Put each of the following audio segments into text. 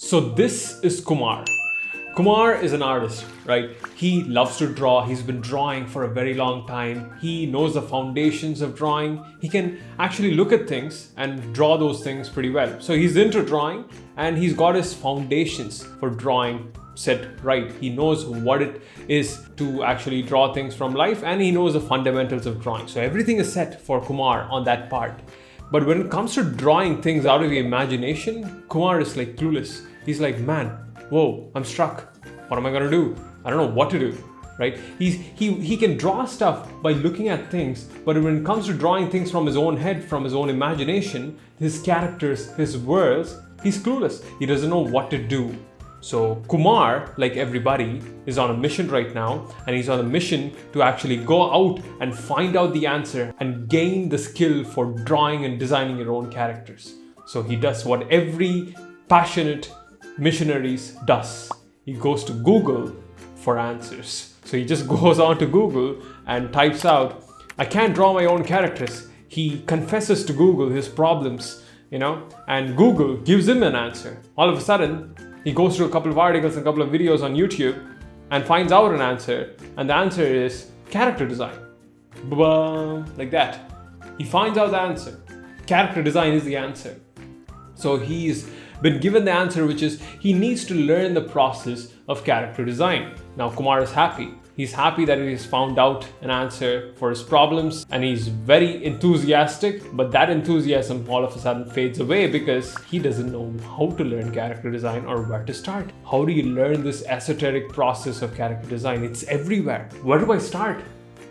So this is Kumar. Kumar is an artist, right? He loves to draw. He's been drawing for a very long time. He knows the foundations of drawing. He can actually look at things and draw those things pretty well. So he's into drawing and he's got his foundations for drawing set right. He knows what it is to actually draw things from life, and he knows the fundamentals of drawing. So everything is set for Kumar on that part. But when it comes to drawing things out of the imagination, Kumar is like clueless. He's like, man, whoa, I'm struck. What am I gonna do? I don't know what to do, right? He can draw stuff by looking at things, but when it comes to drawing things from his own head, from his own imagination, his characters, his worlds, he's clueless. He doesn't know what to do. So Kumar, like everybody, is on a mission right now, and he's on a mission to actually go out and find out the answer and gain the skill for drawing and designing your own characters. So he does what every passionate missionaries does. He goes to Google for answers. So he just goes on to Google and types out, I can't draw my own characters. He confesses to Google his problems, and Google gives him an answer. All of a sudden, he goes through a couple of articles and a couple of videos on YouTube and finds out an answer. And the answer is character design. Like that. He finds out the answer. Character design is the answer. So he's been given the answer, which is he needs to learn the process of character design. Now Kumar is happy. He's happy that he's found out an answer for his problems, and he's very enthusiastic, but that enthusiasm all of a sudden fades away because he doesn't know how to learn character design or where to start. How do you learn this esoteric process of character design? It's everywhere. Where do I start?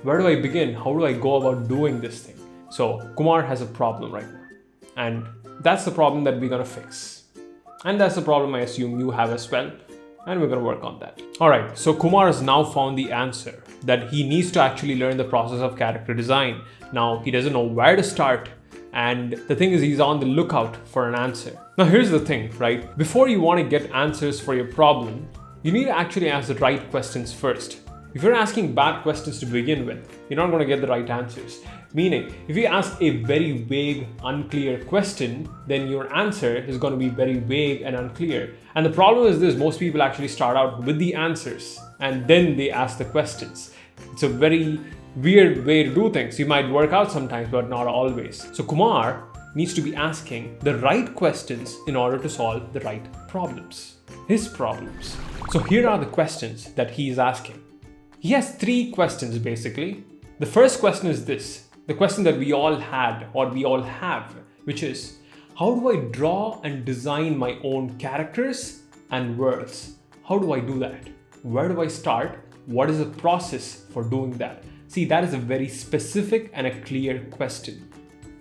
Where do I begin? How do I go about doing this thing? So Kumar has a problem right now, and that's the problem that we're gonna fix. And that's the problem I assume you have as well. And we're going to work on that. All right, so Kumar has now found the answer that he needs to actually learn the process of character design. Now, he doesn't know where to start. And the thing is, he's on the lookout for an answer. Now, here's the thing, right? Before you want to get answers for your problem, you need to actually ask the right questions first. If you're asking bad questions to begin with, you're not going to get the right answers. Meaning, if you ask a very vague, unclear question, then your answer is going to be very vague and unclear. And the problem is this, most people actually start out with the answers and then they ask the questions. It's a very weird way to do things. You might work out sometimes, but not always. So Kumar needs to be asking the right questions in order to solve the right problems, his problems. So here are the questions that he is asking. He has 3 questions basically. The first question is this, the question that we all had or we all have, which is, how do I draw and design my own characters and worlds? How do I do that? Where do I start? What is the process for doing that? See, that is a very specific and a clear question.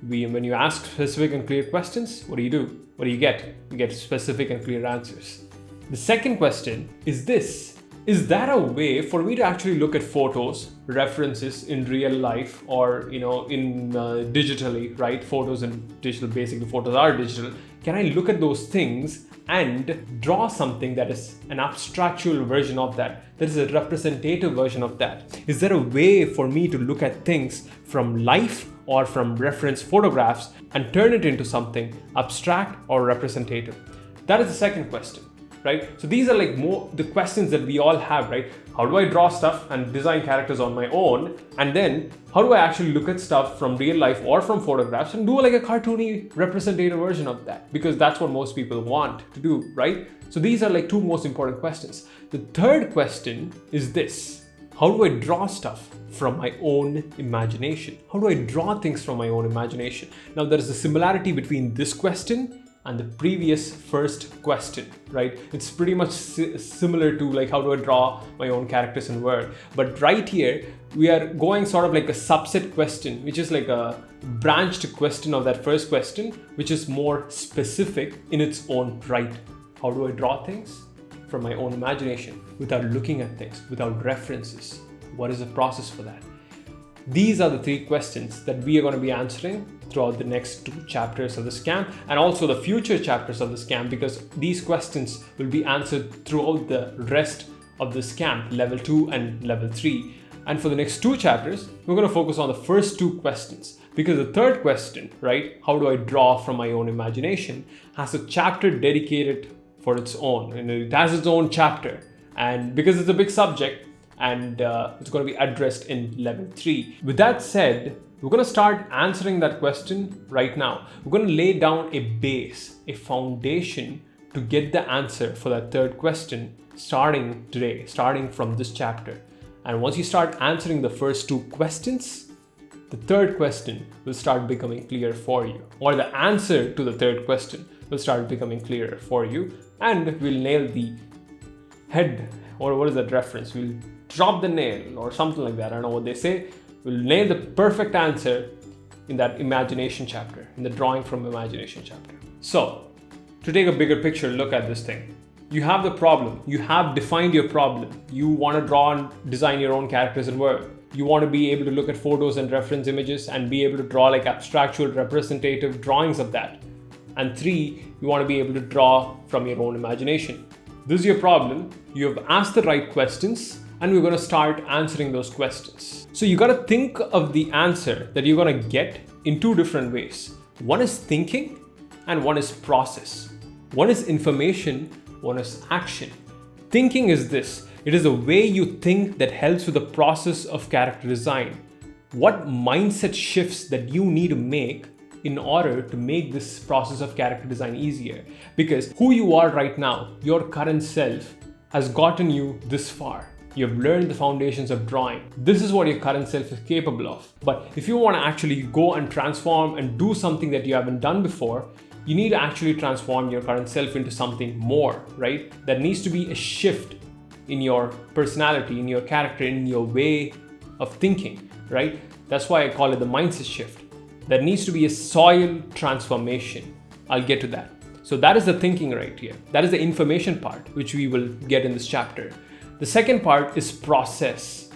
When you ask specific and clear questions, what do? What do you get? You get specific and clear answers. The second question is this. Is that a way for me to actually look at photos, references in real life or, in digitally, right? Photos and digital, basically photos are digital. Can I look at those things and draw something that is an abstractual version of that is a representative version of that? Is there a way for me to look at things from life or from reference photographs and turn it into something abstract or representative? That is the second question. Right? So these are like more the questions that we all have, right? How do I draw stuff and design characters on my own? And then how do I actually look at stuff from real life or from photographs and do like a cartoony representative version of that? Because that's what most people want to do, right? So these are like 2 most important questions. The third question is this. How do I draw stuff from my own imagination? How do I draw things from my own imagination? Now there is a similarity between this question and the previous first question, right? It's pretty much similar to like how do I draw my own characters and world. But right here, we are going sort of like a subset question, which is like a branched question of that first question, which is more specific in its own right. How do I draw things from my own imagination without looking at things, without references? What is the process for that? These are the 3 questions that we are going to be answering throughout the next 2 chapters of the scam and also the future chapters of the scam, because these questions will be answered throughout the rest of the scam, level 2 and level 3. And for the next 2 chapters, we're going to focus on the first 2 questions, because the third question, right, how do I draw from my own imagination, has a chapter dedicated for its own, and it has its own chapter. And because it's a big subject, and it's going to be addressed in level 3. With that said, we're going to start answering that question right now. We're going to lay down a base, a foundation to get the answer for that third question starting today, starting from this chapter. And once you start answering the first 2 questions, the third question will start becoming clear for you, or the answer to the third question will start becoming clearer for you, and we'll nail the head, or what is that reference? We'll drop the nail or something like that. I don't know what they say. We'll nail the perfect answer in that imagination chapter, in the drawing from imagination chapter. So, to take a bigger picture look at this thing, you have the problem. You have defined your problem. You want to draw and design your own characters in Word. You want to be able to look at photos and reference images and be able to draw like abstractual representative drawings of that. And 3, you want to be able to draw from your own imagination. This is your problem. You have asked the right questions, and we're going to start answering those questions. So you got to think of the answer that you're going to get in 2 different ways. One is thinking and one is process. One is information, one is action. Thinking is this. It is the way you think that helps with the process of character design. What mindset shifts that you need to make in order to make this process of character design easier. Because who you are right now, your current self, has gotten you this far. You have learned the foundations of drawing. This is what your current self is capable of. But if you want to actually go and transform and do something that you haven't done before, you need to actually transform your current self into something more, right? That needs to be a shift in your personality, in your character, in your way of thinking, right? That's why I call it the mindset shift. There needs to be a soil transformation. I'll get to that. So that is the thinking right here. That is the information part, which we will get in this chapter. The second part is process.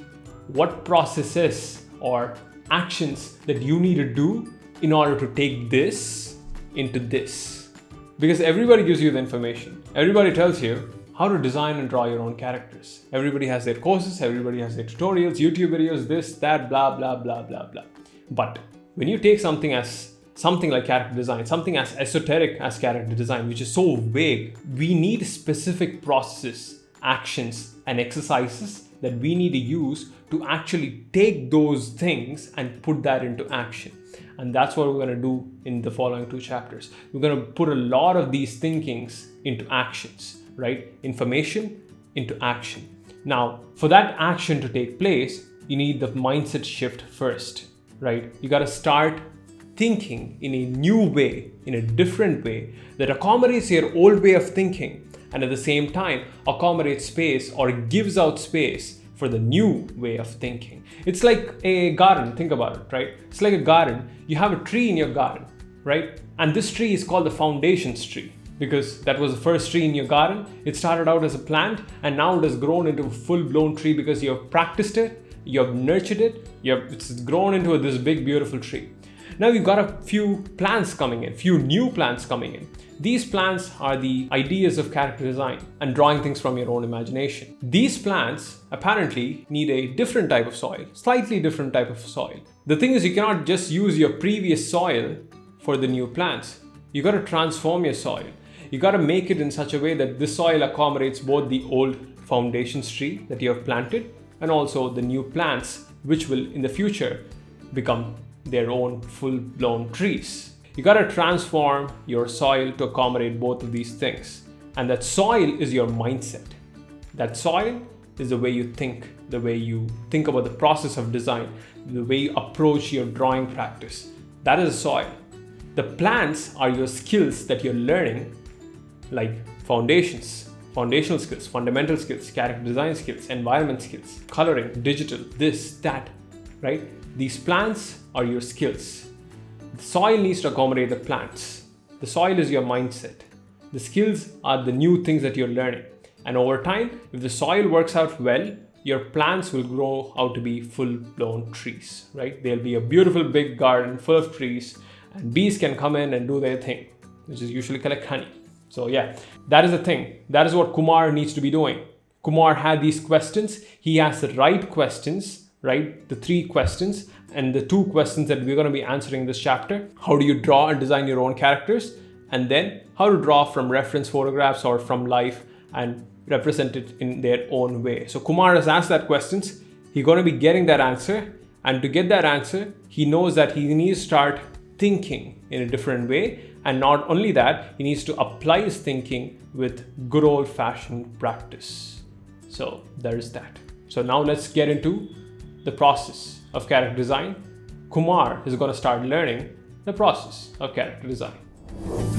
What processes or actions that you need to do in order to take this into this. Because everybody gives you the information. Everybody tells you how to design and draw your own characters. Everybody has their courses, everybody has their tutorials, YouTube videos, this, that, blah, blah, blah, blah, blah. But when you take something like character design, something as esoteric as character design, which is so vague, we need specific processes, actions, and exercises that we need to use to actually take those things and put that into action. And that's what we're going to do in the following 2 chapters. We're going to put a lot of these thinkings into actions, right? Information into action. Now, for that action to take place, you need the mindset shift first, right? You got to start thinking in a new way, in a different way that accommodates your old way of thinking, and at the same time accommodates space or gives out space for the new way of thinking. It's like a garden, think about it, right? It's like a garden. You have a tree in your garden, right? And this tree is called the foundations tree because that was the first tree in your garden. It started out as a plant and now it has grown into a full-blown tree because you have practiced it, you have nurtured it, it's grown into this big, beautiful tree. Now you've got a few plants coming in, few new plants coming in. These plants are the ideas of character design and drawing things from your own imagination. These plants apparently need a different type of soil, slightly different type of soil. The thing is, you cannot just use your previous soil for the new plants. You got to transform your soil. You got to make it in such a way that this soil accommodates both the old foundations tree that you have planted and also the new plants, which will in the future become their own full-blown trees. You got to transform your soil to accommodate both of these things. And that soil is your mindset. That soil is the way you think about the process of design, the way you approach your drawing practice. That is soil. The plants are your skills that you're learning, like foundational skills, fundamental skills, character design skills, environment skills, coloring, digital, this, that, right? These plants are your skills. The soil needs to accommodate the plants. The soil is your mindset. The skills are the new things that you're learning. And over time, if the soil works out well, your plants will grow out to be full-blown trees, right? There'll be a beautiful big garden full of trees and bees can come in and do their thing, which is usually collect honey. So yeah, that is the thing. That is what Kumar needs to be doing. Kumar had these questions. He has the right questions, right? The 3 questions and the 2 questions that we're going to be answering in this chapter. How do you draw and design your own characters? and then how to draw from reference photographs or from life and represent it in their own way. So Kumar has asked that questions. He's going to be getting that answer. And to get that answer, he knows that he needs to start thinking in a different way. And not only that, he needs to apply his thinking with good old-fashioned practice. So there is that. So now let's get into the process of character design. Kumar is going to start learning the process of character design.